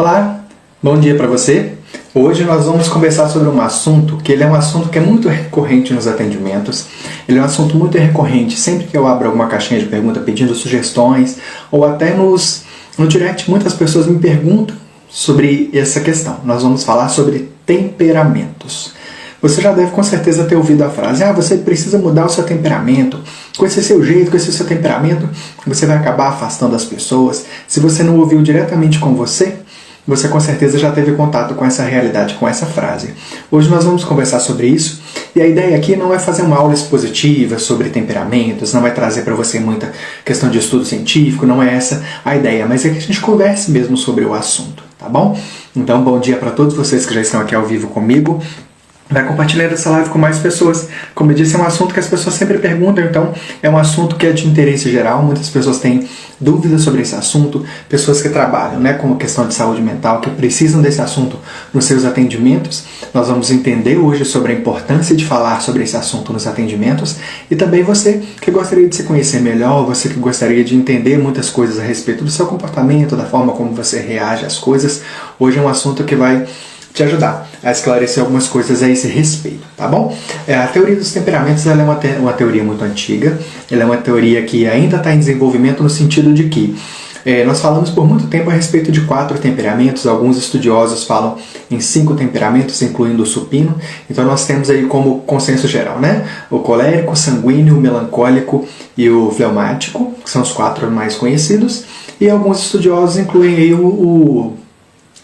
Olá, bom dia para você. Hoje nós vamos conversar sobre um assunto que ele é um assunto que é muito recorrente nos atendimentos. Ele é um assunto muito recorrente sempre que eu abro alguma caixinha de pergunta pedindo sugestões ou até no direct muitas pessoas me perguntam sobre essa questão. Nós vamos falar sobre temperamentos. Você já deve com certeza ter ouvido a frase: você precisa mudar o seu temperamento. Com esse seu jeito, com esse seu temperamento, você vai acabar afastando as pessoas. Se você não ouviu diretamente com você com certeza já teve contato com essa realidade, com essa frase. Hoje nós vamos conversar sobre isso, e a ideia aqui não é fazer uma aula expositiva sobre temperamentos, não é trazer para você muita questão de estudo científico, não é essa a ideia, mas é que a gente converse mesmo sobre o assunto, tá bom? Então, bom dia para todos vocês que já estão aqui ao vivo comigo. Vai compartilhando essa live com mais pessoas. Como eu disse, é um assunto que as pessoas sempre perguntam, então é um assunto que é de interesse geral. Muitas pessoas têm dúvidas sobre esse assunto, pessoas que trabalham com questão de saúde mental, que precisam desse assunto nos seus atendimentos. Nós vamos entender hoje sobre a importância de falar sobre esse assunto nos atendimentos, e também você que gostaria de se conhecer melhor, você que gostaria de entender muitas coisas a respeito do seu comportamento, da forma como você reage às coisas. Hoje é um assunto que vai te ajudar a esclarecer algumas coisas a esse respeito, tá bom? A teoria dos temperamentos ela é uma teoria muito antiga, ela é uma teoria que ainda está em desenvolvimento no sentido de que nós falamos por muito tempo a respeito de 4 temperamentos, alguns estudiosos falam em 5 temperamentos, incluindo o supino. Então nós temos aí como consenso geral, o colérico, o sanguíneo, o melancólico e o fleumático, que são os 4 mais conhecidos, e alguns estudiosos incluem aí o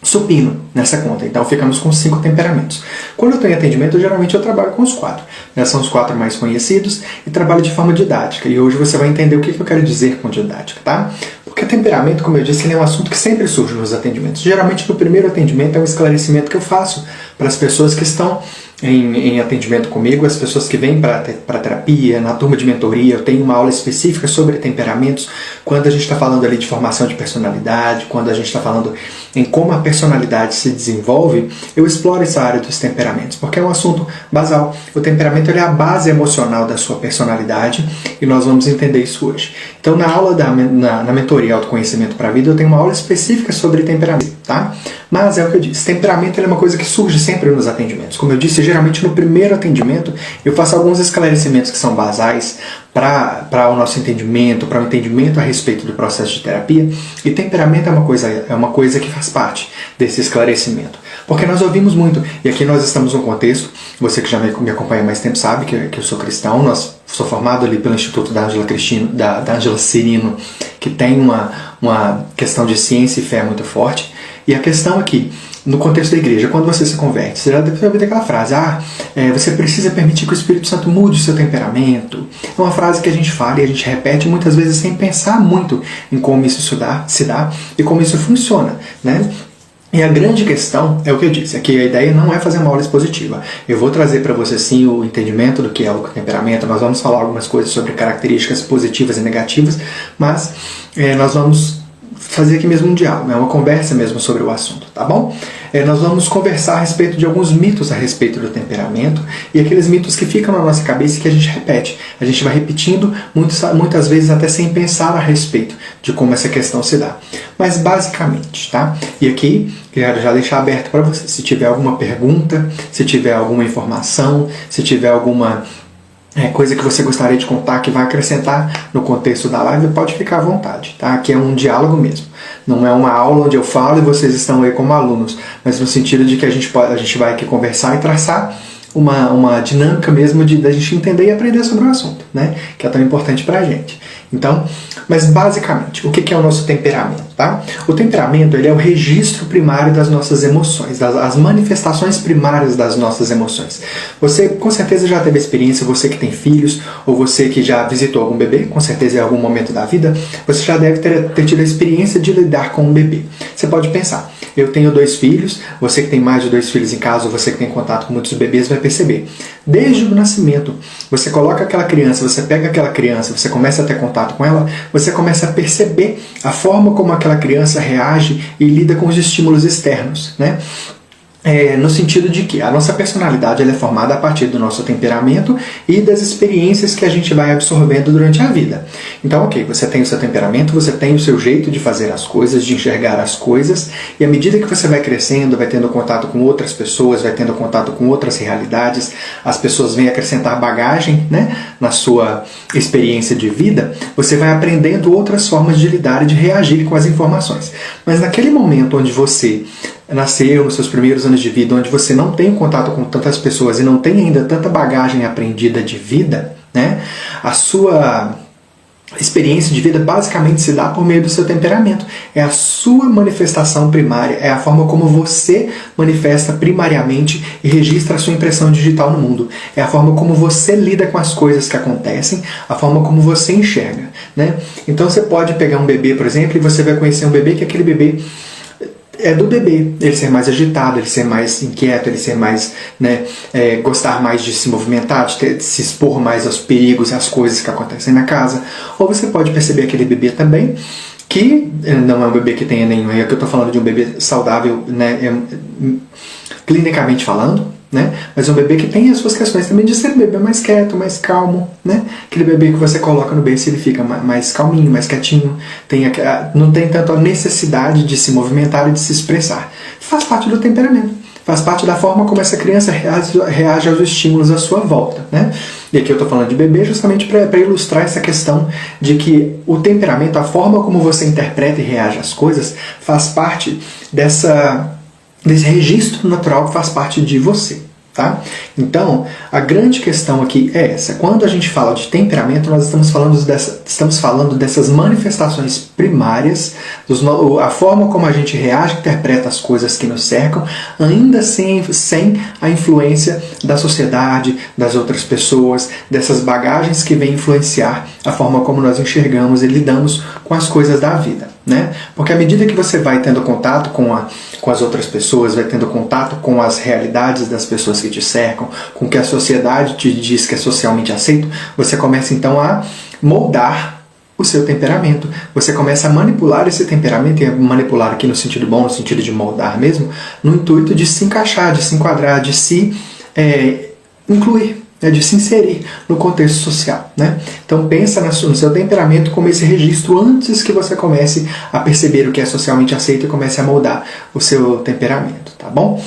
supino nessa conta, então ficamos com 5 temperamentos. Quando eu estou em atendimento, geralmente eu trabalho com os 4, são os 4 mais conhecidos, e trabalho de forma didática, e hoje você vai entender o que eu quero dizer com didática, tá? Porque temperamento, como eu disse, ele é um assunto que sempre surge nos atendimentos. Geralmente no primeiro atendimento é um esclarecimento que eu faço para as pessoas que estão em atendimento comigo, as pessoas que vêm para terapia, na turma de mentoria. Eu tenho uma aula específica sobre temperamentos, quando a gente está falando ali de formação de personalidade, quando a gente está falando em como a personalidade se desenvolve, eu exploro essa área dos temperamentos, porque é um assunto basal. O temperamento ele é a base emocional da sua personalidade, e nós vamos entender isso hoje. Então na aula na mentoria Autoconhecimento para a Vida, eu tenho uma aula específica sobre temperamento, tá? Mas é o que eu disse, temperamento é uma coisa que surge sempre nos atendimentos. Como eu disse, geralmente no primeiro atendimento eu faço alguns esclarecimentos que são basais para o nosso entendimento, para o entendimento a respeito do processo de terapia, e temperamento é uma coisa que faz parte desse esclarecimento. Porque nós ouvimos muito, e aqui nós estamos num contexto, você que já me acompanha há mais tempo sabe que eu sou cristão, sou formado ali pelo Instituto da Ângela Cirino, que tem uma questão de ciência e fé muito forte. E a questão aqui, no contexto da igreja, quando você se converte, você já deve ter ouvido aquela frase: você precisa permitir que o Espírito Santo mude o seu temperamento. É uma frase que a gente fala e a gente repete muitas vezes sem pensar muito em como isso se dá e como isso funciona, E a grande questão é o que eu disse, é que a ideia não é fazer uma aula expositiva. Eu vou trazer para você sim o entendimento do que é o temperamento, nós vamos falar algumas coisas sobre características positivas e negativas, mas nós vamos fazer aqui mesmo um diálogo, uma conversa mesmo sobre o assunto, tá bom? Nós vamos conversar a respeito de alguns mitos a respeito do temperamento, e aqueles mitos que ficam na nossa cabeça e que a gente repete. A gente vai repetindo muitas vezes até sem pensar a respeito de como essa questão se dá. Mas basicamente, tá? E aqui, quero já deixar aberto para você, se tiver alguma pergunta, se tiver alguma informação, se tiver alguma coisa que você gostaria de contar que vai acrescentar no contexto da live, pode ficar à vontade, tá? Aqui é um diálogo mesmo. Não é uma aula onde eu falo e vocês estão aí como alunos, mas no sentido de que a gente vai aqui conversar e traçar uma dinâmica mesmo da gente entender e aprender sobre o assunto, que é tão importante pra gente. Então, mas basicamente, o que é o nosso temperamento, tá? O temperamento ele é o registro primário das nossas emoções, as manifestações primárias das nossas emoções. Você com certeza já teve experiência, você que tem filhos, ou você que já visitou algum bebê, com certeza em algum momento da vida, você já deve ter tido a experiência de lidar com um bebê. Você pode pensar: eu tenho 2 filhos, você que tem mais de 2 filhos em casa, ou você que tem contato com muitos bebês vai perceber. Desde o nascimento, você coloca aquela criança, você pega aquela criança, você começa a ter contato com ela, você começa a perceber a forma como aquela criança reage e lida com os estímulos externos, no sentido de que a nossa personalidade ela é formada a partir do nosso temperamento e das experiências que a gente vai absorvendo durante a vida. Então, ok, você tem o seu temperamento, você tem o seu jeito de fazer as coisas, de enxergar as coisas, e à medida que você vai crescendo, vai tendo contato com outras pessoas, vai tendo contato com outras realidades, as pessoas vêm acrescentar bagagem, né, na sua experiência de vida, você vai aprendendo outras formas de lidar e de reagir com as informações. Mas naquele momento onde você nasceu, nos seus primeiros anos de vida, onde você não tem contato com tantas pessoas e não tem ainda tanta bagagem aprendida de vida, né, a sua experiência de vida basicamente se dá por meio do seu temperamento. É a sua manifestação primária, é a forma como você manifesta primariamente e registra a sua impressão digital no mundo. É a forma como você lida com as coisas que acontecem, a forma como você enxerga, né? Então você pode pegar um bebê, por exemplo, e você vai conhecer um bebê que aquele bebê é do bebê, ele ser mais agitado, ele ser mais inquieto, ele ser mais, né, gostar mais de se movimentar, de se expor mais aos perigos, às coisas que acontecem na casa. Ou você pode perceber aquele bebê também, que não é um bebê que tenha nenhum, é que eu estou falando de um bebê saudável, né, clinicamente falando, né? Mas um bebê que tem as suas questões também de ser um bebê mais quieto, mais calmo, né? Aquele bebê que você coloca no berço e ele fica mais calminho, mais quietinho, não tem tanto a necessidade de se movimentar e de se expressar. Faz parte do temperamento, faz parte da forma como essa criança reage aos estímulos à sua volta, né? E aqui eu estou falando de bebê justamente para ilustrar essa questão de que o temperamento, a forma como você interpreta e reage às coisas, faz parte desse registro natural que faz parte de você, tá? Então, a grande questão aqui é essa. Quando a gente fala de temperamento, nós estamos falando dessas manifestações primárias, a forma como a gente reage e interpreta as coisas que nos cercam, ainda sem a influência da sociedade, das outras pessoas, dessas bagagens que vêm influenciar a forma como nós enxergamos e lidamos com as coisas da vida, né? Porque à medida que você vai tendo contato com as outras pessoas, vai tendo contato com as realidades das pessoas que te cercam, com o que a sociedade te diz que é socialmente aceito, você começa então a moldar o seu temperamento. Você começa a manipular esse temperamento, e manipular aqui no sentido bom, no sentido de moldar mesmo, no intuito de se encaixar, de se enquadrar, de se incluir, de se inserir no contexto social, né? Então pensa no seu temperamento como esse registro antes que você comece a perceber o que é socialmente aceito e comece a moldar o seu temperamento, tá bom?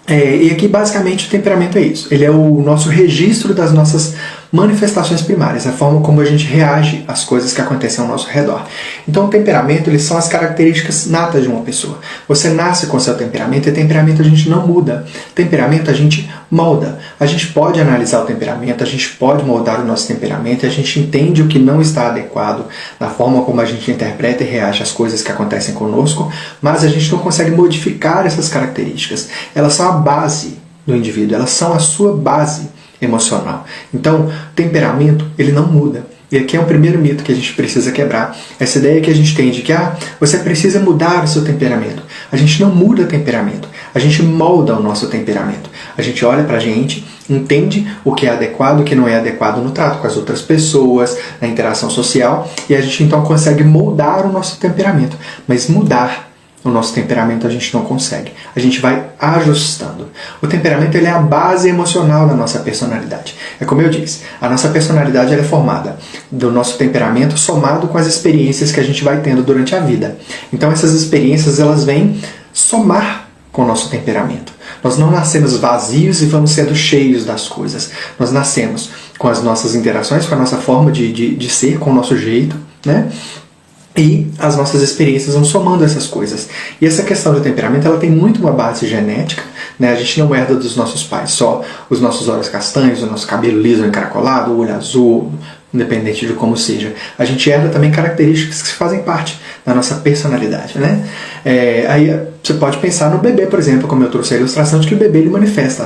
E aqui basicamente o temperamento é isso. Ele é o nosso registro das nossas manifestações primárias, a forma como a gente reage às coisas que acontecem ao nosso redor. Então o temperamento, eles são as características natas de uma pessoa. Você nasce com seu temperamento, e temperamento a gente não muda. Temperamento a gente molda. A gente pode analisar o temperamento, a gente pode moldar o nosso temperamento, a gente entende o que não está adequado na forma como a gente interpreta e reage às coisas que acontecem conosco, mas a gente não consegue modificar essas características. Elas são a base do indivíduo, elas são a sua base emocional. Então, temperamento, ele não muda. E aqui é o primeiro mito que a gente precisa quebrar. Essa ideia que a gente tem de que você precisa mudar o seu temperamento. A gente não muda temperamento. A gente molda o nosso temperamento. A gente olha pra gente, entende o que é adequado, o que não é adequado no trato com as outras pessoas, na interação social, e a gente então consegue moldar o nosso temperamento. Mas mudar o nosso temperamento a gente não consegue. A gente vai ajustando. O temperamento, ele é a base emocional da nossa personalidade. É como eu disse, a nossa personalidade ela é formada do nosso temperamento somado com as experiências que a gente vai tendo durante a vida. Então essas experiências, elas vêm somar com o nosso temperamento. Nós não nascemos vazios e vamos sendo cheios das coisas. Nós nascemos com as nossas interações, com a nossa forma de ser, com o nosso jeito, né? E as nossas experiências vão somando essas coisas. E essa questão do temperamento, ela tem muito uma base genética, né? A gente não herda dos nossos pais só os nossos olhos castanhos, o nosso cabelo liso encaracolado, o olho azul, independente de como seja. A gente herda também características que fazem parte da nossa personalidade, né? Aí você pode pensar no bebê, por exemplo, como eu trouxe a ilustração de que o bebê ele manifesta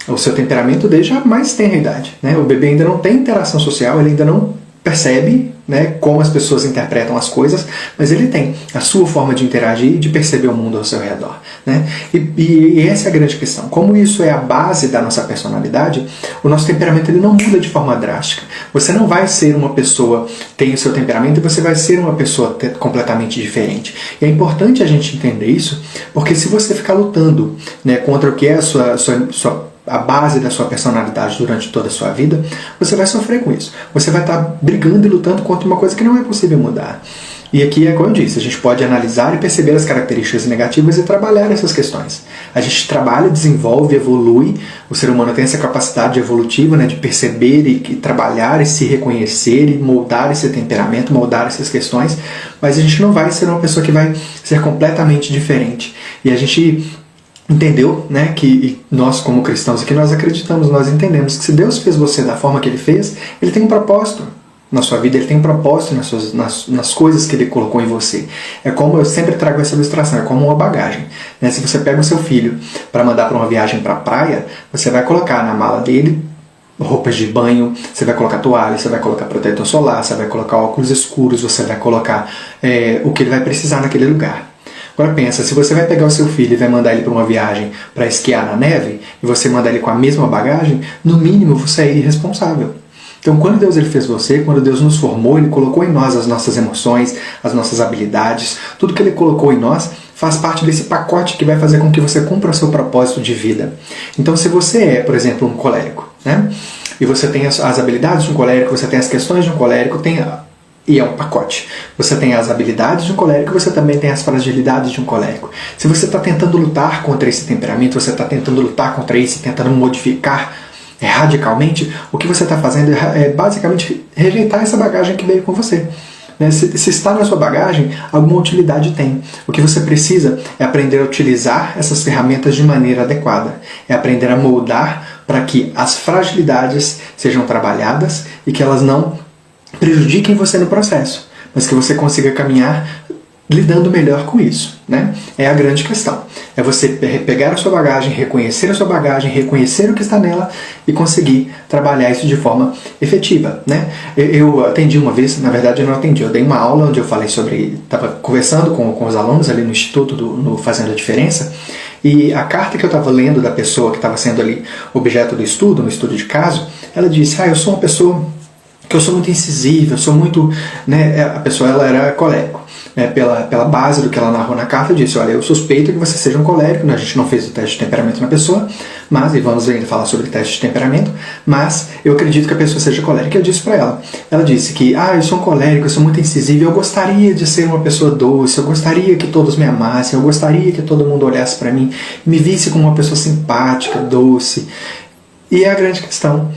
o seu temperamento desde a mais tenra idade, né? O bebê ainda não tem interação social, ele ainda não percebe né, como as pessoas interpretam as coisas, mas ele tem a sua forma de interagir e de perceber o mundo ao seu redor, né? E essa é a grande questão. Como isso é a base da nossa personalidade, o nosso temperamento ele não muda de forma drástica. Você não vai ser uma pessoa, tem o seu temperamento, e você vai ser uma pessoa completamente diferente. E é importante a gente entender isso, porque se você ficar lutando, né, contra o que é a base da sua personalidade durante toda a sua vida, você vai sofrer com isso. Você vai estar brigando e lutando contra uma coisa que não é possível mudar. E aqui é como eu disse, a gente pode analisar e perceber as características negativas e trabalhar essas questões. A gente trabalha, desenvolve, evolui. O ser humano tem essa capacidade evolutiva, né, de perceber e trabalhar e se reconhecer e moldar esse temperamento, moldar essas questões, mas a gente não vai ser uma pessoa que vai ser completamente diferente. E a gente entendeu, né, que nós como cristãos aqui, nós acreditamos, nós entendemos que se Deus fez você da forma que Ele fez, Ele tem um propósito na sua vida, Ele tem um propósito nas coisas que Ele colocou em você. É como, eu sempre trago essa ilustração, é como uma bagagem, né? Se você pega o seu filho para mandar para uma viagem para a praia, você vai colocar na mala dele roupas de banho, você vai colocar toalha, você vai colocar protetor solar, você vai colocar óculos escuros, você vai colocar o que ele vai precisar naquele lugar. Agora pensa, se você vai pegar o seu filho e vai mandar ele para uma viagem para esquiar na neve, e você mandar ele com a mesma bagagem, no mínimo você é irresponsável. Então quando Deus ele fez você, quando Deus nos formou, Ele colocou em nós as nossas emoções, as nossas habilidades, tudo que Ele colocou em nós faz parte desse pacote que vai fazer com que você cumpra o seu propósito de vida. Então se você é, por exemplo, um colérico, né? E você tem as habilidades de um colérico, você tem as questões de um colérico, e é um pacote. Você tem as habilidades de um colérico, você também tem as fragilidades de um colérico. Se você está tentando lutar contra esse temperamento, você está tentando lutar contra isso, tentando modificar radicalmente, o que você está fazendo é basicamente rejeitar essa bagagem que veio com você. Se está na sua bagagem, alguma utilidade tem. O que você precisa é aprender a utilizar essas ferramentas de maneira adequada. É aprender a moldar para que as fragilidades sejam trabalhadas e que elas não prejudiquem você no processo, mas que você consiga caminhar lidando melhor com isso, né? É a grande questão. É você pegar a sua bagagem, reconhecer a sua bagagem, reconhecer o que está nela e conseguir trabalhar isso de forma efetiva, né? Eu atendi uma vez, na verdade eu não atendi, eu dei uma aula onde eu falei sobre, estava conversando com os alunos ali no Instituto, no Fazendo a Diferença, e a carta que eu estava lendo da pessoa que estava sendo ali objeto do estudo, no estudo de caso, ela disse, eu sou uma pessoa que eu sou muito incisiva, eu sou muito, né, a pessoa ela era colérico, né, pela base do que ela narrou na carta, eu disse, olha, eu suspeito que você seja um colérico, né, a gente não fez o teste de temperamento na pessoa, mas, e vamos ainda falar sobre o teste de temperamento, mas eu acredito que a pessoa seja colérica. Eu disse para ela disse que, eu sou um colérico, eu sou muito incisiva, eu gostaria de ser uma pessoa doce, eu gostaria que todos me amassem, eu gostaria que todo mundo olhasse para mim, me visse como uma pessoa simpática, doce, e é a grande questão.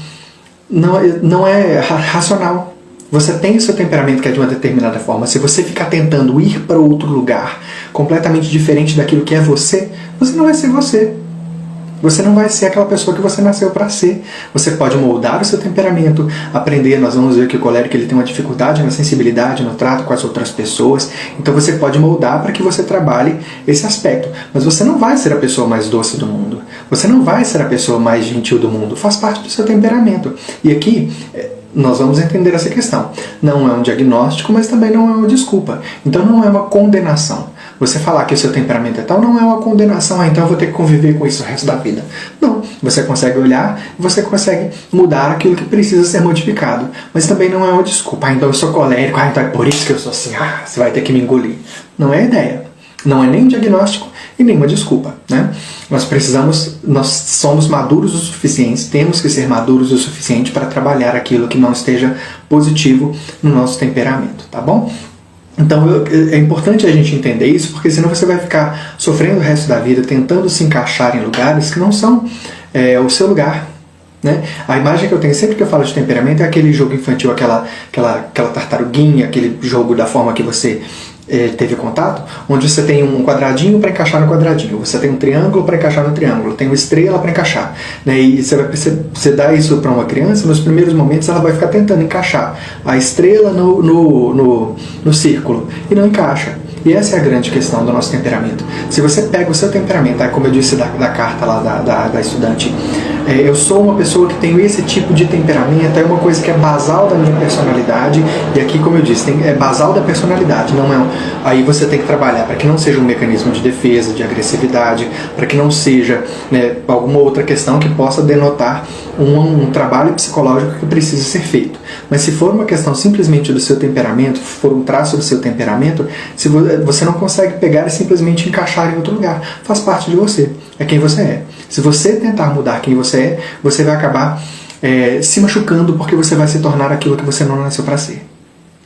Não é racional. Você tem o seu temperamento que é de uma determinada forma. Se você ficar tentando ir para outro lugar completamente diferente daquilo que é você, você não vai ser você. Você não vai ser aquela pessoa que você nasceu para ser. Você pode moldar o seu temperamento, aprender. Nós vamos ver que o colérico ele tem uma dificuldade na sensibilidade, no trato com as outras pessoas. Então você pode moldar para que você trabalhe esse aspecto. Mas você não vai ser a pessoa mais doce do mundo. Você não vai ser a pessoa mais gentil do mundo. Faz parte do seu temperamento. E aqui nós vamos entender essa questão. Não é um diagnóstico, mas também não é uma desculpa. Então não é uma condenação. Você falar que o seu temperamento é tal não é uma condenação, então eu vou ter que conviver com isso o resto da vida. Não, você consegue olhar e você consegue mudar aquilo que precisa ser modificado. Mas também não é uma desculpa. Então eu sou colérico, então é por isso que eu sou assim, você vai ter que me engolir. Não é a ideia. Não é nem um diagnóstico e nem uma desculpa, né? Nós somos maduros o suficiente, temos que ser maduros o suficiente para trabalhar aquilo que não esteja positivo no nosso temperamento, tá bom? Então é importante a gente entender isso, porque senão você vai ficar sofrendo o resto da vida, tentando se encaixar em lugares que não são o seu lugar, né? A imagem que eu tenho sempre que eu falo de temperamento é aquele jogo infantil, aquela tartaruguinha, aquele jogo da forma que você teve contato, onde você tem um quadradinho para encaixar no quadradinho, você tem um triângulo para encaixar no triângulo, tem uma estrela para encaixar, né? E você dá isso para uma criança, nos primeiros momentos ela vai ficar tentando encaixar a estrela no círculo e não encaixa. E essa é a grande questão do nosso temperamento. Se você pega o seu temperamento, como eu disse da carta lá da estudante, eu sou uma pessoa que tenho esse tipo de temperamento, é uma coisa que é basal da minha personalidade, e aqui, como eu disse, é basal da personalidade, não é aí você tem que trabalhar para que não seja um mecanismo de defesa, de agressividade, para que não seja, né, alguma outra questão que possa denotar um trabalho psicológico que precisa ser feito. Mas se for uma questão simplesmente do seu temperamento, for um traço do seu temperamento, se você não consegue pegar e simplesmente encaixar em outro lugar, faz parte de você, é quem você é. Se você tentar mudar quem você é, você vai acabar se machucando, porque você vai se tornar aquilo que você não nasceu para ser.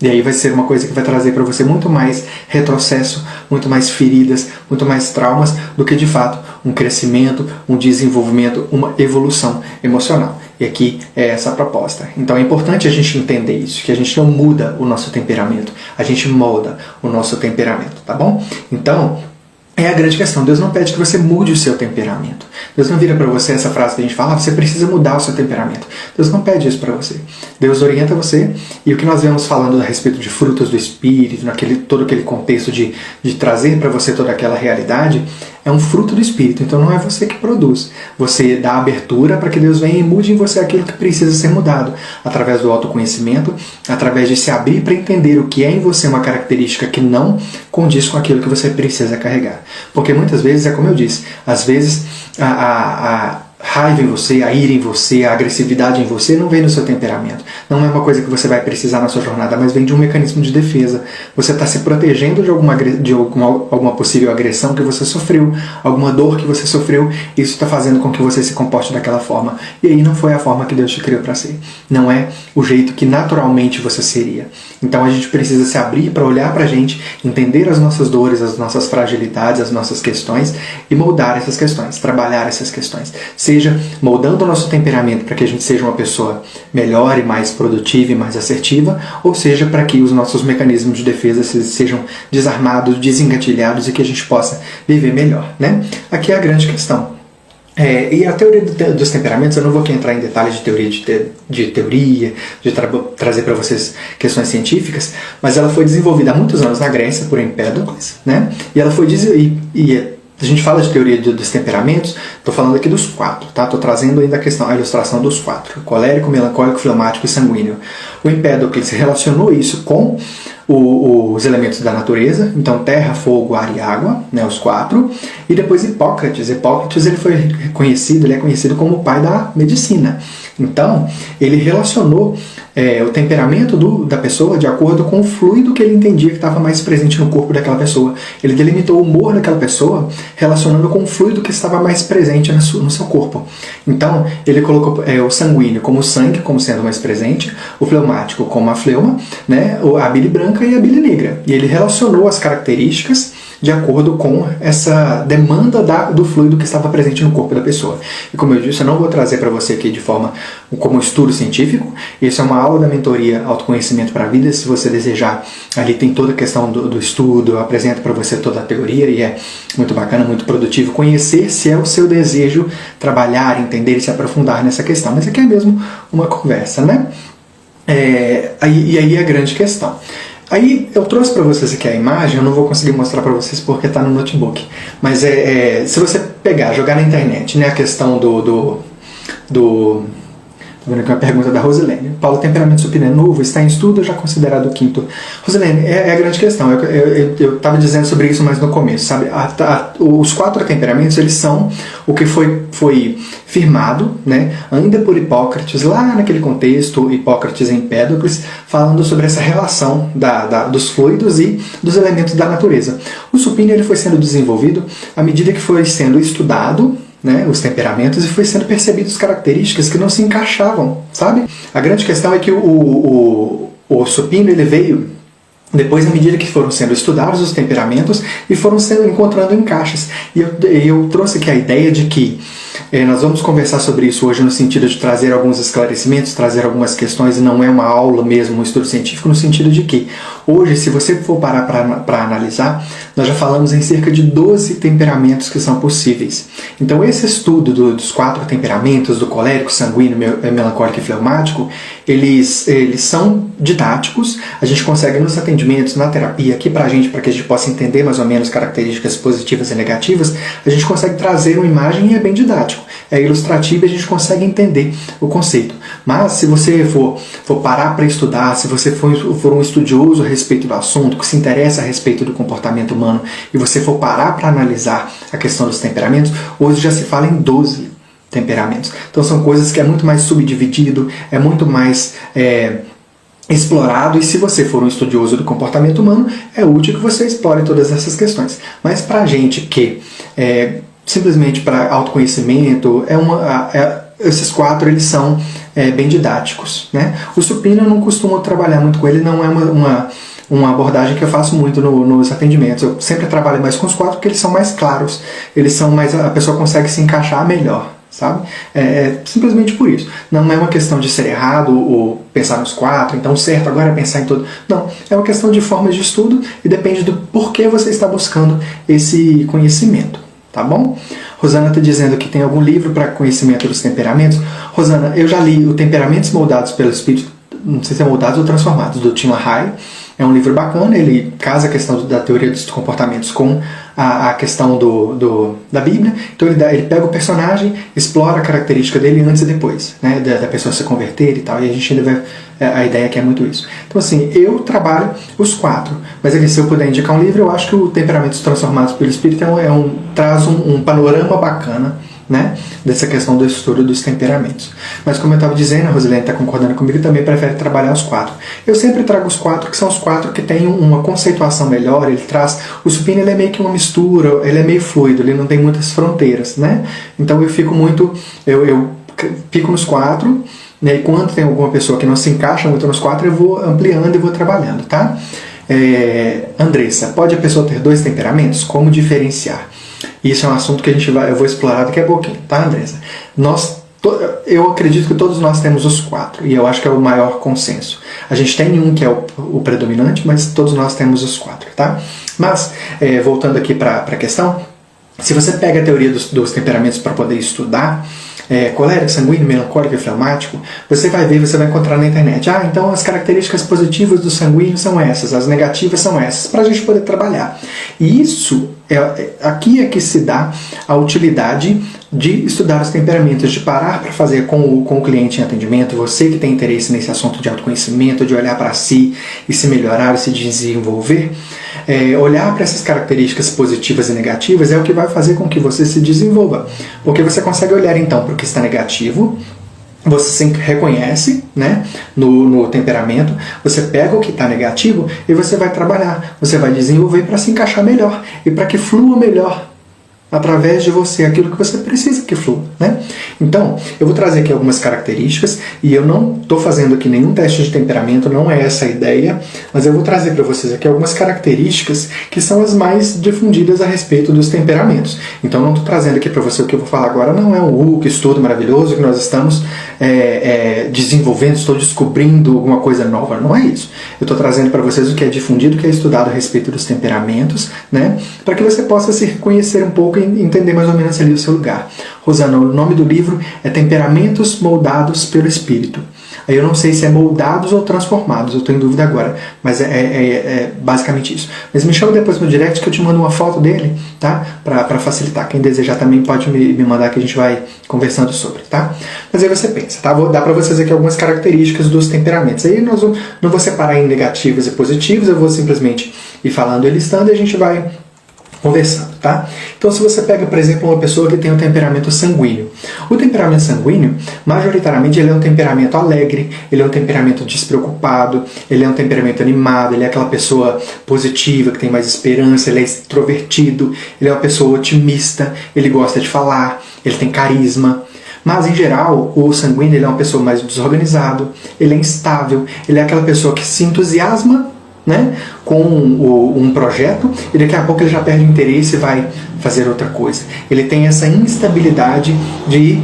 E aí vai ser uma coisa que vai trazer para você muito mais retrocesso, muito mais feridas, muito mais traumas do que de fato um crescimento, um desenvolvimento, uma evolução emocional. E aqui é essa a proposta. Então é importante a gente entender isso, que a gente não muda o nosso temperamento, a gente molda o nosso temperamento, tá bom? Então, é a grande questão. Deus não pede que você mude o seu temperamento. Deus não vira para você essa frase que a gente fala, você precisa mudar o seu temperamento. Deus não pede isso para você. Deus orienta você, e o que nós vemos falando a respeito de frutos do Espírito, todo aquele contexto de trazer para você toda aquela realidade, é um fruto do Espírito. Então não é você que produz. Você dá abertura para que Deus venha e mude em você aquilo que precisa ser mudado, através do autoconhecimento, através de se abrir para entender o que é em você uma característica que não condiz com aquilo que você precisa carregar. Porque muitas vezes, é como eu disse, às vezes a raiva em você, a ira em você, a agressividade em você não vem do seu temperamento. Não é uma coisa que você vai precisar na sua jornada, mas vem de um mecanismo de defesa. Você está se protegendo de alguma possível agressão que você sofreu, alguma dor que você sofreu, e isso está fazendo com que você se comporte daquela forma. E aí não foi a forma que Deus te criou para ser. Não é o jeito que naturalmente você seria. Então a gente precisa se abrir para olhar para a gente, entender as nossas dores, as nossas fragilidades, as nossas questões, e moldar essas questões, trabalhar essas questões. Seja moldando o nosso temperamento para que a gente seja uma pessoa melhor e mais produtiva e mais assertiva, ou seja, para que os nossos mecanismos de defesa sejam desarmados, desengatilhados, e que a gente possa viver melhor, né? Aqui é a grande questão. E a teoria dos temperamentos, eu não vou aqui entrar em detalhes de teoria, trazer para vocês questões científicas, mas ela foi desenvolvida há muitos anos na Grécia por Empédocles, né? E ela foi a gente fala de teoria dos temperamentos, estou falando aqui dos 4, tá? Estou trazendo ainda a ilustração dos 4, colérico, melancólico, fleumático e sanguíneo. O Empédocles relacionou isso com os elementos da natureza, então terra, fogo, ar e água, né, os 4, e depois Hipócrates. Hipócrates ele é conhecido como o pai da medicina. Então, ele relacionou o temperamento da pessoa de acordo com o fluido que ele entendia que estava mais presente no corpo daquela pessoa. Ele delimitou o humor daquela pessoa relacionando com o fluido que estava mais presente no seu corpo. Então, ele colocou o sanguíneo como o sangue, como sendo mais presente, o fleumático como a fleuma, né, a bile branca e a bile negra. E ele relacionou as características de acordo com essa demanda do fluido que estava presente no corpo da pessoa. E como eu disse, eu não vou trazer para você aqui de forma como estudo científico. Isso é uma aula da mentoria Autoconhecimento para a Vida. Se você desejar, ali tem toda a questão do estudo, eu apresento para você toda a teoria, e é muito bacana, muito produtivo conhecer, se é o seu desejo trabalhar, entender e se aprofundar nessa questão. Mas aqui é mesmo uma conversa, né? E aí é a grande questão. Aí eu trouxe para vocês aqui a imagem, eu não vou conseguir mostrar para vocês porque está no notebook. Mas se você jogar na internet, né, a questão Estou vendo aqui uma pergunta da Rosilene. Paulo, temperamento supino novo, está em estudo ou já considerado o quinto? Rosilene, é a grande questão. Eu estava dizendo sobre isso mais no começo, sabe? Os 4 temperamentos, eles são o que foi firmado, né, ainda por Hipócrates, lá naquele contexto, Hipócrates e Empédocles, falando sobre essa relação dos fluidos e dos elementos da natureza. O supino ele foi sendo desenvolvido à medida que foi sendo estudado, né, os temperamentos, e foi sendo percebidas características que não se encaixavam, sabe? A grande questão é que o supino ele veio depois, à medida que foram sendo estudados os temperamentos e foram encontrando encaixes. E eu trouxe aqui a ideia de que nós vamos conversar sobre isso hoje no sentido de trazer alguns esclarecimentos, trazer algumas questões, e não é uma aula mesmo, um estudo científico, no sentido de que hoje, se você for parar para analisar, nós já falamos em cerca de 12 temperamentos que são possíveis. Então esse estudo dos 4 temperamentos, do colérico, sanguíneo, melancólico e fleumático, eles são didáticos, a gente consegue nos atendimentos atendimentos, na terapia, aqui pra gente, para que a gente possa entender mais ou menos características positivas e negativas, a gente consegue trazer uma imagem e é bem didático. É ilustrativo e a gente consegue entender o conceito. Mas se você for parar para estudar, se você for um estudioso a respeito do assunto, que se interessa a respeito do comportamento humano, e você for parar para analisar a questão dos temperamentos, hoje já se fala em 12 temperamentos. Então são coisas que é muito mais subdividido, é muito mais explorado, e se você for um estudioso do comportamento humano, é útil que você explore todas essas questões. Mas para a gente que simplesmente para autoconhecimento, esses 4 eles são bem didáticos, né? O supino eu não costumo trabalhar muito com ele, não é uma abordagem que eu faço muito nos atendimentos. Eu sempre trabalho mais com os 4 porque eles são mais claros, eles são mais, a pessoa consegue se encaixar melhor, sabe? Simplesmente por isso. Não é uma questão de ser errado ou pensar nos 4, então certo agora é pensar em tudo. Não, é uma questão de formas de estudo e depende do porquê você está buscando esse conhecimento. Tá bom? Rosana está dizendo que tem algum livro para conhecimento dos temperamentos. Rosana, eu já li o Temperamentos Moldados pelo Espírito, não sei se é Moldados ou Transformados, do Tim LaHaye. É um livro bacana, ele casa a questão da teoria dos comportamentos com a questão da Bíblia. Então ele pega o personagem, explora a característica dele antes e depois, né, da pessoa se converter e tal, e a gente ainda vai... A ideia aqui é muito isso. Então assim, eu trabalho os 4, mas aqui, se eu puder indicar um livro, eu acho que o Temperamentos Transformados pelo Espírito traz um panorama bacana, né, dessa questão do estudo dos temperamentos. Mas como eu estava dizendo, a Rosilene está concordando comigo, também prefere trabalhar os 4. Eu sempre trago os 4, que são os 4 que têm uma conceituação melhor. Ele traz... O supino ele é meio que uma mistura, ele é meio fluido, ele não tem muitas fronteiras, né? Então eu fico muito... Eu fico nos 4, né, e quando tem alguma pessoa que não se encaixa muito nos 4, eu vou ampliando e vou trabalhando, tá? Andressa, pode a pessoa ter 2 temperamentos? Como diferenciar? Isso é um assunto que eu vou explorar daqui a pouquinho, tá, Andressa? Eu acredito que todos nós temos os 4, e eu acho que é o maior consenso. A gente tem um que é o predominante, mas todos nós temos os 4, tá? Mas, voltando aqui para a questão, se você pega a teoria dos temperamentos para poder estudar, colérico, sanguíneo, melancólico e fleumático, você vai encontrar na internet. Então as características positivas do sanguíneo são essas, as negativas são essas, para a gente poder trabalhar. E isso, aqui é que se dá a utilidade de estudar os temperamentos, de parar para fazer com o cliente em atendimento, você que tem interesse nesse assunto de autoconhecimento, de olhar para si e se melhorar e se desenvolver, olhar para essas características positivas e negativas é o que vai fazer com que você se desenvolva. Porque você consegue olhar então para o que está negativo, você se reconhece, né, no temperamento, você pega o que está negativo e você vai trabalhar, você vai desenvolver para se encaixar melhor e para que flua melhor através de você aquilo que você precisa que flua, né? Então, eu vou trazer aqui algumas características e eu não estou fazendo aqui nenhum teste de temperamento, não é essa a ideia, mas eu vou trazer para vocês aqui algumas características que são as mais difundidas a respeito dos temperamentos. Então, não estou trazendo aqui para você o que eu vou falar agora, não é um estudo maravilhoso que nós estamos desenvolvendo, estou descobrindo alguma coisa nova, não é isso. Eu estou trazendo para vocês o que é difundido, o que é estudado a respeito dos temperamentos, né? Para que você possa se reconhecer um pouco e entender mais ou menos ali o seu lugar. Rosana, o nome do livro é Temperamentos Moldados pelo Espírito. Aí eu não sei se é moldados ou transformados, eu estou em dúvida agora, mas é basicamente isso. Mas me chama depois no direct que eu te mando uma foto dele, tá? Para facilitar. Quem desejar também pode me mandar que a gente vai conversando sobre, tá? Mas aí você pensa, tá? Vou dar para vocês aqui algumas características dos temperamentos. Aí não vou separar em negativos e positivos, eu vou simplesmente ir falando e listando e a gente vai conversando, tá? Então, se você pega, por exemplo, uma pessoa que tem um temperamento sanguíneo. O temperamento sanguíneo, majoritariamente, ele é um temperamento alegre, ele é um temperamento despreocupado, ele é um temperamento animado, ele é aquela pessoa positiva, que tem mais esperança, ele é extrovertido, ele é uma pessoa otimista, ele gosta de falar, ele tem carisma. Mas, em geral, o sanguíneo ele é uma pessoa mais desorganizado, ele é instável, ele é aquela pessoa que se entusiasma, né, com um projeto e daqui a pouco ele já perde o interesse e vai fazer outra coisa. Ele tem essa instabilidade de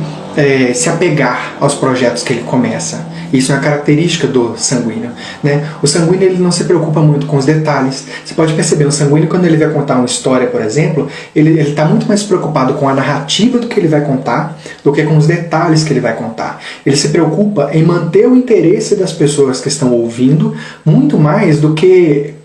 se apegar aos projetos que ele começa. Isso é uma característica do sanguíneo, né? O sanguíneo ele não se preocupa muito com os detalhes. Você pode perceber, o sanguíneo, quando ele vai contar uma história, por exemplo, ele está muito mais preocupado com a narrativa do que ele vai contar do que com os detalhes que ele vai contar. Ele se preocupa em manter o interesse das pessoas que estão ouvindo muito mais do que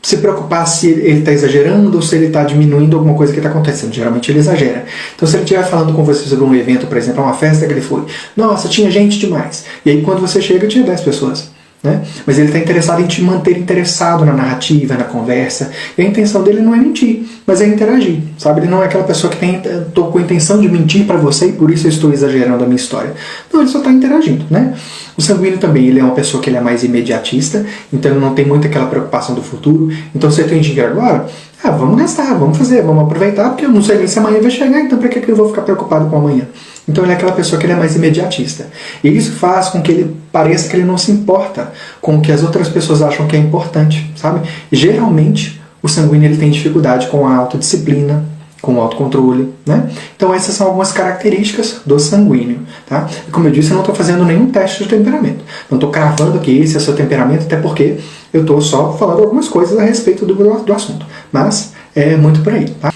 se preocupar se ele está exagerando ou se ele está diminuindo alguma coisa que está acontecendo. Geralmente ele exagera. Então se ele estiver falando com você sobre um evento, por exemplo, uma festa que ele foi, nossa, tinha gente demais. E aí quando você chega, tinha 10 pessoas. Né? Mas ele está interessado em te manter interessado na narrativa, na conversa. E a intenção dele não é mentir, mas é interagir. Sabe? Ele não é aquela pessoa que estou com a intenção de mentir para você e por isso eu estou exagerando a minha história. Não, ele só está interagindo. Né? O sanguíneo também, ele é uma pessoa que ele é mais imediatista, então ele não tem muito aquela preocupação do futuro. Então se eu tenho dinheiro agora, vamos gastar, vamos fazer, vamos aproveitar, porque eu não sei nem se amanhã vai chegar, então para que eu vou ficar preocupado com amanhã? Então ele é aquela pessoa que ele é mais imediatista. E isso faz com que ele pareça que ele não se importa com o que as outras pessoas acham que é importante, sabe? E, geralmente, o sanguíneo ele tem dificuldade com a autodisciplina, com o autocontrole, né? Então essas são algumas características do sanguíneo, tá? E como eu disse, eu não estou fazendo nenhum teste de temperamento. Não estou cravando que esse é o seu temperamento, até porque eu estou só falando algumas coisas a respeito do assunto. Mas é muito por aí, tá?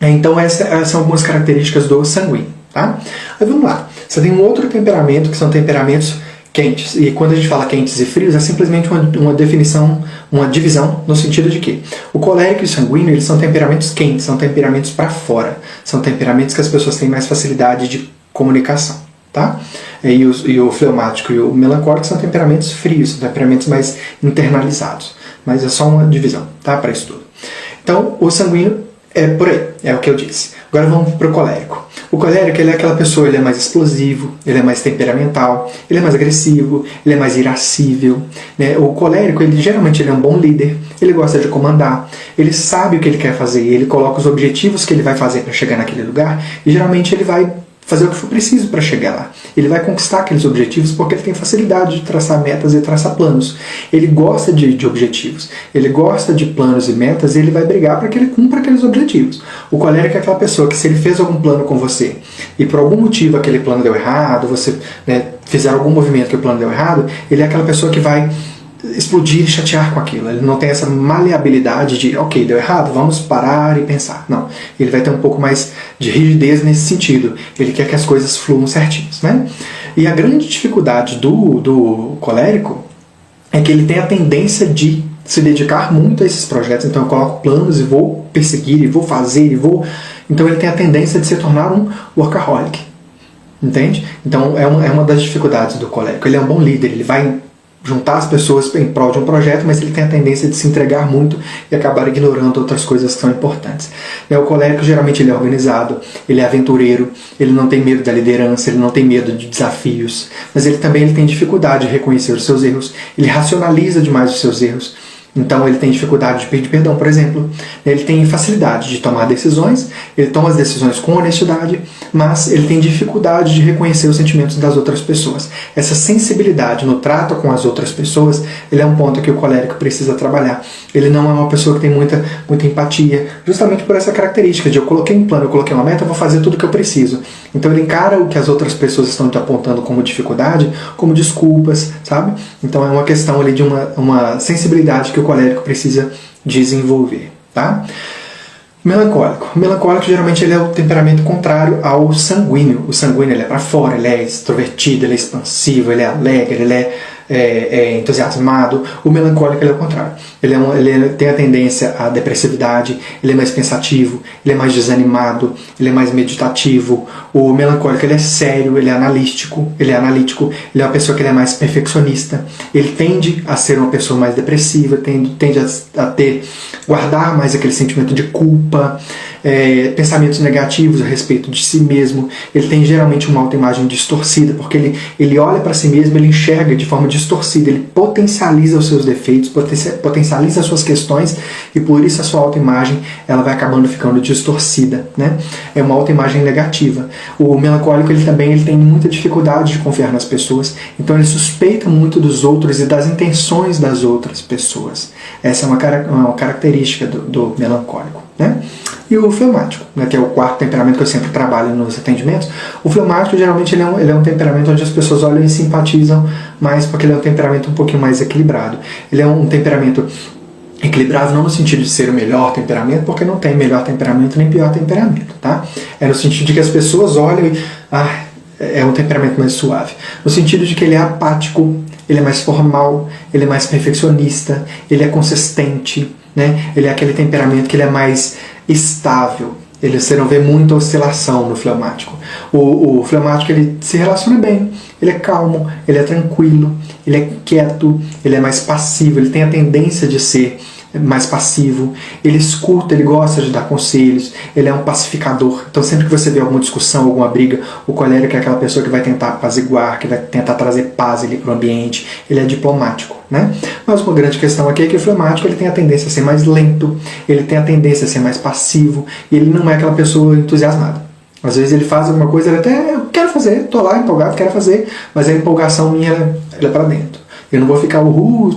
Então essas são algumas características do sanguíneo. Tá? Aí vamos lá. Você tem um outro temperamento que são temperamentos quentes. E quando a gente fala quentes e frios, é simplesmente uma definição, uma divisão no sentido de que o colérico e o sanguíneo, eles são temperamentos quentes, são temperamentos para fora. São temperamentos que as pessoas têm mais facilidade de comunicação. Tá? E o fleumático e o melancólico são temperamentos frios, são temperamentos mais internalizados. Mas é só uma divisão, tá? Para isso tudo. Então, o sanguíneo é por aí, é o que eu disse. Agora vamos para o colérico. O colérico, ele é aquela pessoa, ele é mais explosivo, ele é mais temperamental, ele é mais agressivo, ele é mais irascível. Né? O colérico, geralmente ele é um bom líder, ele gosta de comandar, ele sabe o que ele quer fazer, ele coloca os objetivos que ele vai fazer para chegar naquele lugar e geralmente ele vai fazer o que for preciso para chegar lá. Ele vai conquistar aqueles objetivos porque ele tem facilidade de traçar metas e traçar planos. Ele gosta de objetivos, ele gosta de planos e metas e ele vai brigar para que ele cumpra aqueles objetivos. O colérico é aquela pessoa que se ele fez algum plano com você e por algum motivo aquele plano deu errado, você fizer algum movimento que o plano deu errado, ele é aquela pessoa que vai explodir e chatear com aquilo. Ele não tem essa maleabilidade de, ok, deu errado, vamos parar e pensar. Não. Ele vai ter um pouco mais de rigidez nesse sentido. Ele quer que as coisas fluam certinhas, né? E a grande dificuldade do colérico é que ele tem a tendência de se dedicar muito a esses projetos. Então eu coloco planos e vou perseguir, e vou fazer, e vou... Então ele tem a tendência de se tornar um workaholic. Entende? Então é uma das dificuldades do colérico. Ele é um bom líder, ele vai juntar as pessoas em prol de um projeto, mas ele tem a tendência de se entregar muito e acabar ignorando outras coisas que são importantes. O colérico geralmente ele é organizado, ele é aventureiro, ele não tem medo da liderança, ele não tem medo de desafios, mas ele também tem dificuldade de reconhecer os seus erros, ele racionaliza demais os seus erros. Então ele tem dificuldade de pedir perdão, por exemplo. Ele tem facilidade de tomar decisões, ele toma as decisões com honestidade, mas ele tem dificuldade de reconhecer os sentimentos das outras pessoas. Essa sensibilidade no trato com as outras pessoas, ele é um ponto que o colérico precisa trabalhar. Ele não é uma pessoa que tem muita empatia, justamente por essa característica de eu coloquei um plano, eu coloquei uma meta, eu vou fazer tudo o que eu preciso. Então ele encara o que as outras pessoas estão te apontando como dificuldade, como desculpas, sabe? Então é uma questão ali de uma sensibilidade que o colérico precisa desenvolver, tá? Melancólico. O melancólico geralmente ele é o temperamento contrário ao sanguíneo. O sanguíneo ele é para fora, ele é extrovertido, ele é expansivo, ele é alegre, ele é entusiasmado. O melancólico ele é o contrário. Ele tem a tendência à depressividade, ele é mais pensativo, ele é mais desanimado, ele é mais meditativo. O melancólico ele é sério, ele é analítico, ele é uma pessoa que ele é mais perfeccionista. Ele tende a ser uma pessoa mais depressiva, tende a guardar mais aquele sentimento de culpa, pensamentos negativos a respeito de si mesmo. Ele tem geralmente uma autoimagem distorcida, porque ele olha para si mesmo, ele enxerga de forma distorcida, ele potencializa os seus defeitos, potencializa as suas questões e por isso a sua autoimagem ela vai acabando ficando distorcida, né? É uma autoimagem negativa. O melancólico ele tem muita dificuldade de confiar nas pessoas, então ele suspeita muito dos outros e das intenções das outras pessoas. Essa é uma característica do melancólico, né? E o fleumático, né, que é o quarto temperamento que eu sempre trabalho nos atendimentos. O fleumático, geralmente, ele é um temperamento onde as pessoas olham e simpatizam mais, porque ele é um temperamento um pouquinho mais equilibrado. Ele é um temperamento equilibrado não no sentido de ser o melhor temperamento, porque não tem melhor temperamento nem pior temperamento, tá? É no sentido de que as pessoas olham e... é um temperamento mais suave. No sentido de que ele é apático, ele é mais formal, ele é mais perfeccionista, ele é consistente, né? Ele é aquele temperamento que ele é mais estável. Você não vê muita oscilação no fleumático. O fleumático ele se relaciona bem, ele é calmo, ele é tranquilo, ele é quieto, ele é mais passivo, ele tem a tendência de ser mais passivo, ele escuta, ele gosta de dar conselhos, ele é um pacificador. Então sempre que você vê alguma discussão, alguma briga, o colérico é aquela pessoa que vai tentar apaziguar, que vai tentar trazer paz para o ambiente, ele é diplomático, né? Mas uma grande questão aqui é que o fleumático ele tem a tendência a ser mais lento, ele tem a tendência a ser mais passivo, e ele não é aquela pessoa entusiasmada. Às vezes ele faz alguma coisa, ele até, eu quero fazer, tô lá empolgado, quero fazer, mas a empolgação minha ela é para dentro. Eu não vou ficar,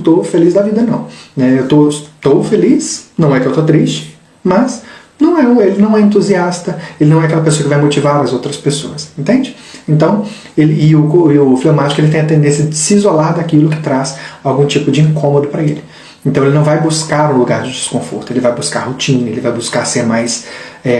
tô feliz da vida, não. Né? Eu tô feliz, não é que eu tô triste, mas ele não é entusiasta, ele não é aquela pessoa que vai motivar as outras pessoas, entende? Então, o fleumático ele tem a tendência de se isolar daquilo que traz algum tipo de incômodo para ele. Então ele não vai buscar um lugar de desconforto, ele vai buscar rotina, ele vai buscar ser mais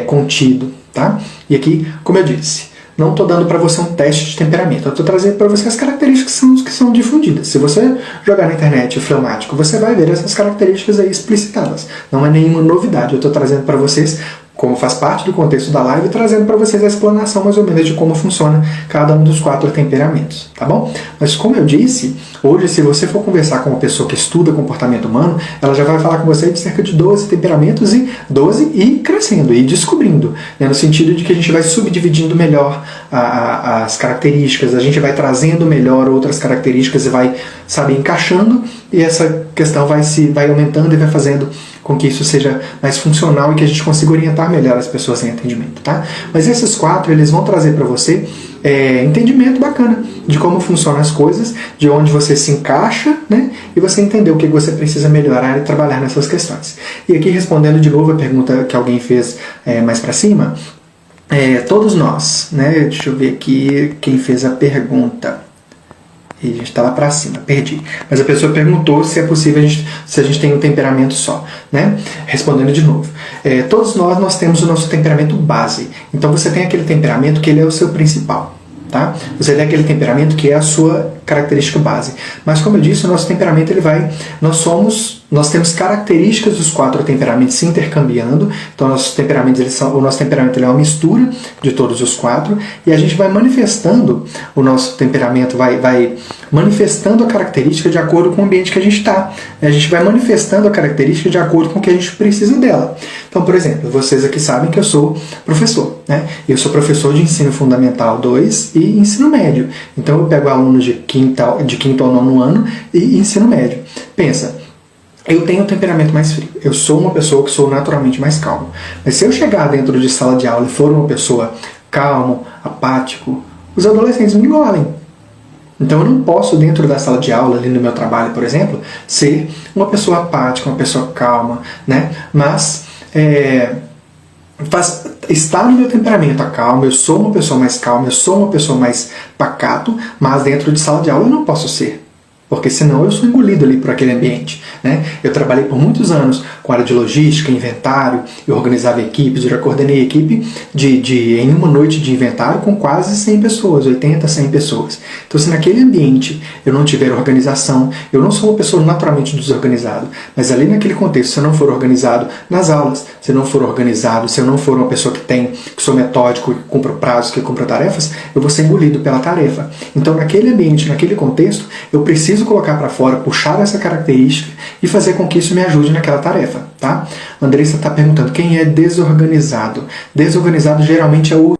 contido, tá? E aqui, como eu disse, não estou dando para você um teste de temperamento, eu estou trazendo para você as características que são difundidas. Se você jogar na internet o fleumático, você vai ver essas características aí explicitadas. Não é nenhuma novidade, eu estou trazendo para vocês, como faz parte do contexto da live, trazendo para vocês a explanação mais ou menos de como funciona cada um dos 4 temperamentos, tá bom? Mas como eu disse, hoje se você for conversar com uma pessoa que estuda comportamento humano, ela já vai falar com você de cerca de 12 temperamentos e crescendo, e descobrindo, né? No sentido de que a gente vai subdividindo melhor as características, a gente vai trazendo melhor outras características e vai, sabe, encaixando, e essa questão vai aumentando e vai fazendo com que isso seja mais funcional e que a gente consiga orientar melhor as pessoas em atendimento, tá? Mas esses 4, eles vão trazer para você entendimento bacana de como funcionam as coisas, de onde você se encaixa, né? E você entender o que você precisa melhorar e trabalhar nessas questões. E aqui, respondendo de novo a pergunta que alguém fez mais para cima, todos nós, né? Deixa eu ver aqui quem fez a pergunta. E a gente está lá para cima, perdi. Mas a pessoa perguntou se é possível, se a gente tem um temperamento só, né? Respondendo de novo. Todos nós temos o nosso temperamento base. Então você tem aquele temperamento que ele é o seu principal, tá? Você tem aquele temperamento que é a sua característica base. Mas como eu disse, o nosso temperamento nós temos características dos 4 temperamentos se intercambiando. Então o nosso temperamento ele é uma mistura de todos os 4, e a gente vai manifestando o nosso temperamento, vai manifestando a característica de acordo com o ambiente que a gente está. A gente vai manifestando a característica de acordo com o que a gente precisa dela. Então, por exemplo, vocês aqui sabem que eu sou professor, né? Eu sou professor de ensino fundamental 2 e ensino médio. Então eu pego alunos de quinto ao 9º ano e ensino médio. Pensa, eu tenho um temperamento mais frio. Eu sou uma pessoa que sou naturalmente mais calmo. Mas se eu chegar dentro de sala de aula e for uma pessoa calmo, apático, os adolescentes me engolem. Então eu não posso, dentro da sala de aula, ali no meu trabalho, por exemplo, ser uma pessoa apática, uma pessoa calma, né? Mas está no meu temperamento a calma, eu sou uma pessoa mais calma, eu sou uma pessoa mais pacato, mas dentro de sala de aula eu não posso ser. Porque senão eu sou engolido ali por aquele ambiente, né? Eu trabalhei por muitos anos com área de logística, inventário, eu organizava equipes, eu já coordenei equipe em uma noite de inventário com quase 100 pessoas, 80, 100 pessoas. Então se naquele ambiente eu não tiver organização, eu não sou uma pessoa naturalmente desorganizada, mas ali naquele contexto, se eu não for organizado nas aulas, se eu não for organizado, se eu não for uma pessoa que sou metódico, que cumpra prazos, que cumpra tarefas, eu vou ser engolido pela tarefa. Então naquele ambiente, naquele contexto, eu preciso colocar para fora, puxar essa característica e fazer com que isso me ajude naquela tarefa, tá? A Andressa está perguntando, quem é desorganizado? Desorganizado geralmente é o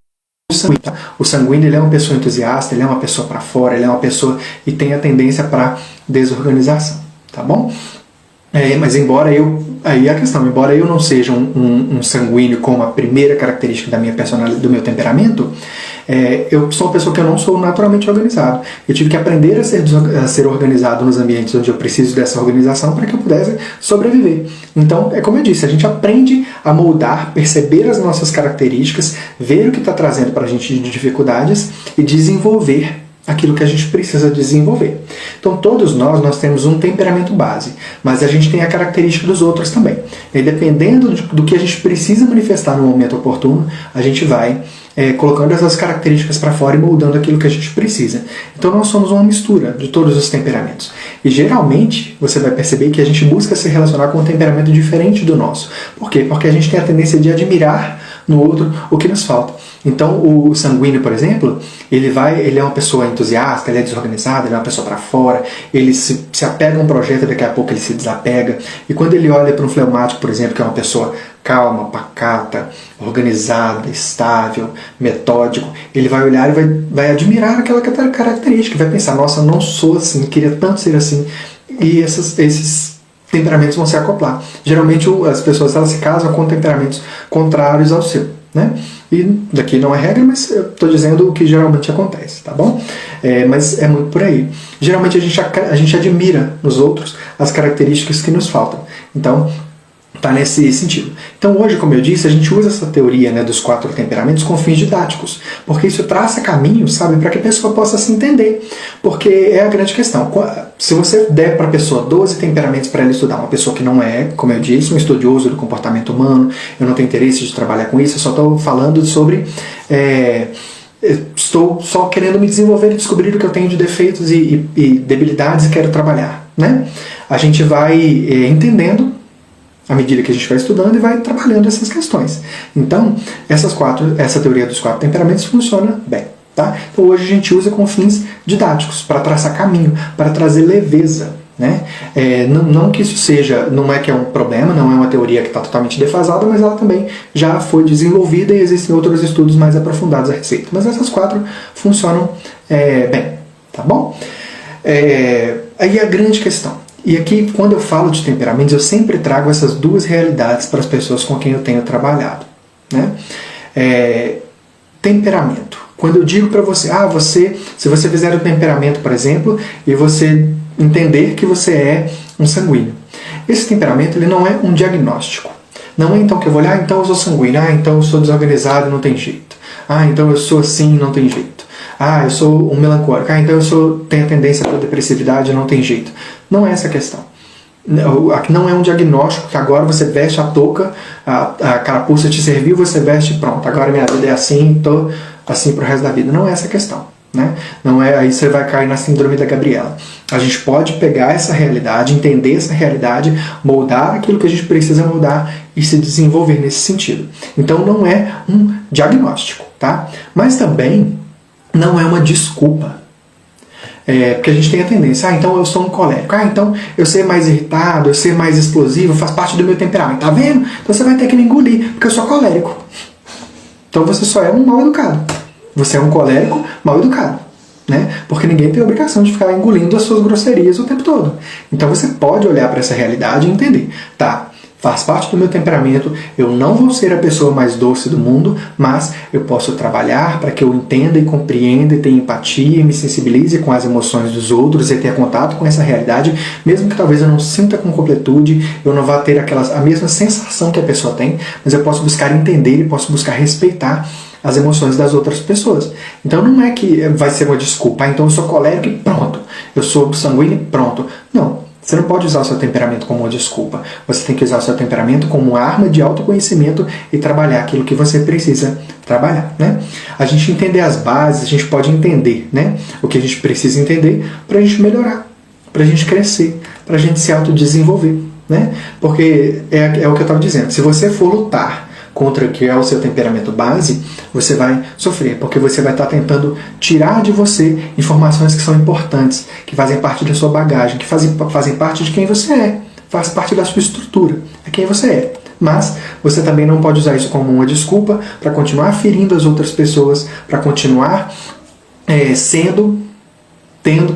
sanguíneo. Tá? O sanguíneo ele é uma pessoa entusiasta, ele é uma pessoa para fora, ele é uma pessoa que tem a tendência para desorganização, tá bom? Mas embora eu não seja um sanguíneo como a primeira característica da minha personalidade, do meu temperamento, eu sou uma pessoa que eu não sou naturalmente organizado. Eu tive que aprender a ser organizado nos ambientes onde eu preciso dessa organização para que eu pudesse sobreviver. Então, é como eu disse, a gente aprende a moldar, perceber as nossas características, ver o que está trazendo para a gente de dificuldades e desenvolver aquilo que a gente precisa desenvolver. Então todos nós temos um temperamento base, mas a gente tem a característica dos outros também. E dependendo do que a gente precisa manifestar no momento oportuno, a gente vai colocando essas características para fora e moldando aquilo que a gente precisa. Então nós somos uma mistura de todos os temperamentos. E geralmente você vai perceber que a gente busca se relacionar com um temperamento diferente do nosso. Por quê? Porque a gente tem a tendência de admirar no outro o que nos falta. Então o sanguíneo, por exemplo, ele é uma pessoa entusiasta, ele é desorganizado, ele é uma pessoa para fora, ele se apega a um projeto e daqui a pouco ele se desapega. E quando ele olha para um fleumático, por exemplo, que é uma pessoa calma, pacata, organizada, estável, metódico, ele vai olhar e vai admirar aquela característica, vai pensar, nossa, eu não sou assim, queria tanto ser assim. E esses temperamentos vão se acoplar. Geralmente as pessoas elas se casam com temperamentos contrários ao seu, né? E daqui não é regra, mas eu estou dizendo o que geralmente acontece, tá bom? Mas é muito por aí. Geralmente a gente admira nos outros as características que nos faltam. Então, tá nesse sentido. Então hoje, como eu disse, a gente usa essa teoria, né, dos 4 temperamentos com fins didáticos, porque isso traça caminhos, sabe, para que a pessoa possa se entender. Porque é a grande questão. Se você der para a pessoa 12 temperamentos para ela estudar, uma pessoa que não é, como eu disse, um estudioso do comportamento humano, eu não tenho interesse de trabalhar com isso, eu só estou falando sobre... estou só querendo me desenvolver e descobrir o que eu tenho de defeitos e debilidades e quero trabalhar, né? A gente vai entendendo à medida que a gente vai estudando e vai trabalhando essas questões. Então, essa teoria dos 4 temperamentos funciona bem. Tá? Então hoje a gente usa com fins didáticos, para traçar caminho, para trazer leveza. Né? Não que isso seja, não é que é um problema, não é uma teoria que está totalmente defasada, mas ela também já foi desenvolvida e existem outros estudos mais aprofundados a respeito. Mas essas 4 funcionam bem. Tá bom? Aí a grande questão. E aqui, quando eu falo de temperamentos, eu sempre trago essas 2 realidades para as pessoas com quem eu tenho trabalhado. Né? Temperamento. Quando eu digo para você, se você fizer o temperamento, por exemplo, e você entender que você é um sanguíneo. Esse temperamento ele não é um diagnóstico. Não é então que eu vou olhar, então eu sou sanguíneo, então eu sou desorganizado, não tem jeito. então eu sou assim, não tem jeito. Eu sou um melancólico, então eu tenho a tendência para depressividade, não tem jeito. Não é essa a questão. Não é um diagnóstico que agora você veste a touca, a carapuça te serviu, você veste e pronto. Agora minha vida é assim, estou assim para o resto da vida. Não é essa a questão. Né? Não é, aí você vai cair na síndrome da Gabriela. A gente pode pegar essa realidade, entender essa realidade, moldar aquilo que a gente precisa moldar e se desenvolver nesse sentido. Então não é um diagnóstico, tá? Mas também não é uma desculpa. Porque a gente tem a tendência, então eu sou um colérico, então eu ser mais irritado, eu ser mais explosivo, faz parte do meu temperamento, tá vendo? Então você vai ter que me engolir, porque eu sou colérico. Então você só é um mal educado. Você é um colérico mal educado, né? Porque ninguém tem a obrigação de ficar engolindo as suas grosserias o tempo todo. Então você pode olhar para essa realidade e entender, tá? Faz parte do meu temperamento, eu não vou ser a pessoa mais doce do mundo, mas eu posso trabalhar para que eu entenda e compreenda e tenha empatia e me sensibilize com as emoções dos outros e tenha contato com essa realidade, mesmo que talvez eu não sinta com completude, eu não vá ter a mesma sensação que a pessoa tem, mas eu posso buscar entender e posso buscar respeitar as emoções das outras pessoas. Então não é que vai ser uma desculpa, então eu sou colérico e pronto, eu sou sanguíneo e pronto. Não. Você não pode usar o seu temperamento como uma desculpa. Você tem que usar o seu temperamento como uma arma de autoconhecimento e trabalhar aquilo que você precisa trabalhar. Né? A gente entender as bases, a gente pode entender, né, o que a gente precisa entender para a gente melhorar, para a gente crescer, para a gente se autodesenvolver. Né? Porque é o que eu estava dizendo. Se você for lutar contra o que é o seu temperamento base, você vai sofrer, porque você vai estar tentando tirar de você informações que são importantes, que fazem parte da sua bagagem, que fazem parte de quem você é, faz parte da sua estrutura, é quem você é. Mas você também não pode usar isso como uma desculpa para continuar ferindo as outras pessoas, para continuar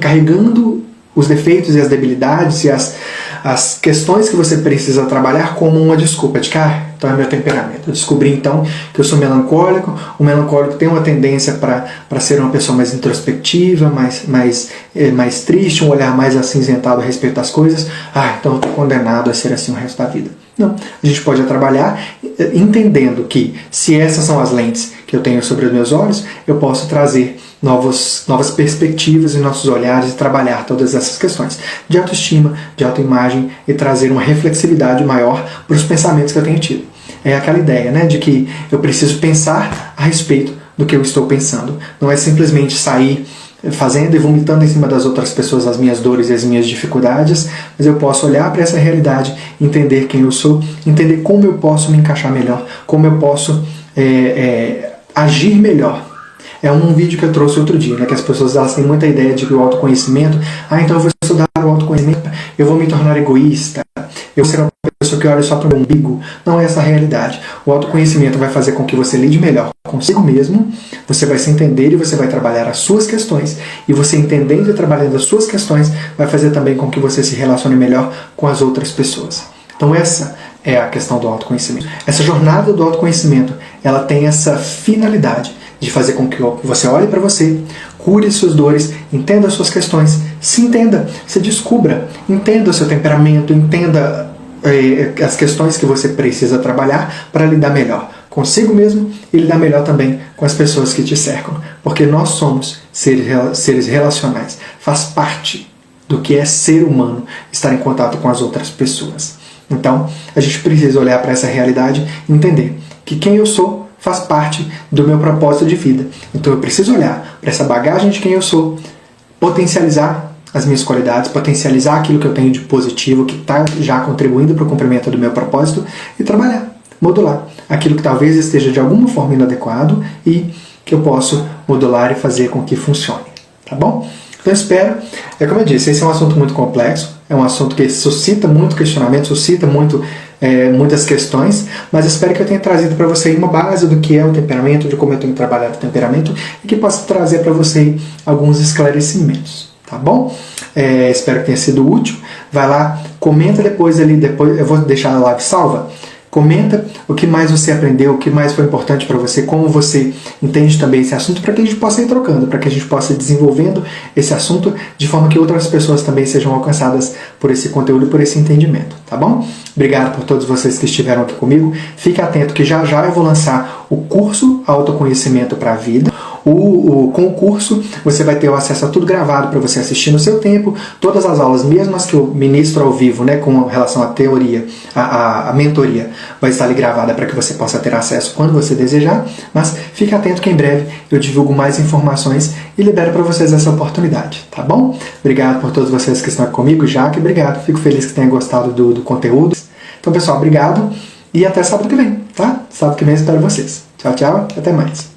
carregando os defeitos e as debilidades e as questões que você precisa trabalhar como uma desculpa de que, então é meu temperamento. Eu descobri então que eu sou melancólico. O melancólico tem uma tendência para ser uma pessoa mais introspectiva, mais triste, um olhar mais acinzentado a respeito das coisas. Então eu estou condenado a ser assim o resto da vida. Não, a gente pode trabalhar entendendo que se essas são as lentes que que eu tenho sobre os meus olhos, eu posso trazer novas perspectivas em nossos olhares e trabalhar todas essas questões de autoestima, de autoimagem e trazer uma reflexividade maior para os pensamentos que eu tenho tido. É aquela ideia, né, de que eu preciso pensar a respeito do que eu estou pensando. Não é simplesmente sair fazendo e vomitando em cima das outras pessoas as minhas dores e as minhas dificuldades, mas eu posso olhar para essa realidade, entender quem eu sou, entender como eu posso me encaixar melhor, como eu posso agir melhor. É um vídeo que eu trouxe outro dia, né, que as pessoas elas têm muita ideia de que o autoconhecimento, então eu vou estudar o autoconhecimento, eu vou me tornar egoísta, eu vou ser uma pessoa que olha só para o meu umbigo. Não é essa a realidade. O autoconhecimento vai fazer com que você lide melhor consigo mesmo, você vai se entender e você vai trabalhar as suas questões, e você entendendo e trabalhando as suas questões vai fazer também com que você se relacione melhor com as outras pessoas. Então essa é a questão do autoconhecimento. Essa jornada do autoconhecimento, ela tem essa finalidade de fazer com que você olhe para você, cure suas dores, entenda as suas questões, se entenda, se descubra, entenda o seu temperamento, entenda as questões que você precisa trabalhar para lidar melhor consigo mesmo e lidar melhor também com as pessoas que te cercam. Porque nós somos seres relacionais. Faz parte do que é ser humano estar em contato com as outras pessoas. Então, a gente precisa olhar para essa realidade e entender que quem eu sou faz parte do meu propósito de vida. Então eu preciso olhar para essa bagagem de quem eu sou, potencializar as minhas qualidades, potencializar aquilo que eu tenho de positivo, que está já contribuindo para o cumprimento do meu propósito, e trabalhar, modular aquilo que talvez esteja de alguma forma inadequado e que eu posso modular e fazer com que funcione. Tá bom? Então eu espero, como eu disse, esse é um assunto muito complexo, é um assunto que suscita muito questionamento, suscita muitas questões, mas espero que eu tenha trazido para você uma base do que é o temperamento, de como eu tenho trabalhado o temperamento e que possa trazer para você alguns esclarecimentos, tá bom? Espero que tenha sido útil. Vai lá, comenta depois eu vou deixar a live salva. Comenta o que mais você aprendeu, o que mais foi importante para você, como você entende também esse assunto, para que a gente possa ir trocando, para que a gente possa ir desenvolvendo esse assunto de forma que outras pessoas também sejam alcançadas por esse conteúdo, por esse entendimento, tá bom? Obrigado por todos vocês que estiveram aqui comigo. Fique atento que já já eu vou lançar o curso Autoconhecimento para a Vida. Com o curso você vai ter o acesso a tudo gravado para você assistir no seu tempo, todas as aulas, mesmo as que eu ministro ao vivo, né, com relação à teoria, a mentoria, vai estar ali gravada para que você possa ter acesso quando você desejar, mas fique atento que em breve eu divulgo mais informações e libero para vocês essa oportunidade, tá bom? Obrigado por todos vocês que estão aqui comigo, Jaque, obrigado, fico feliz que tenham gostado do conteúdo. Então pessoal, obrigado e até sábado que vem, tá? Sábado que vem eu espero vocês. Tchau, tchau, até mais.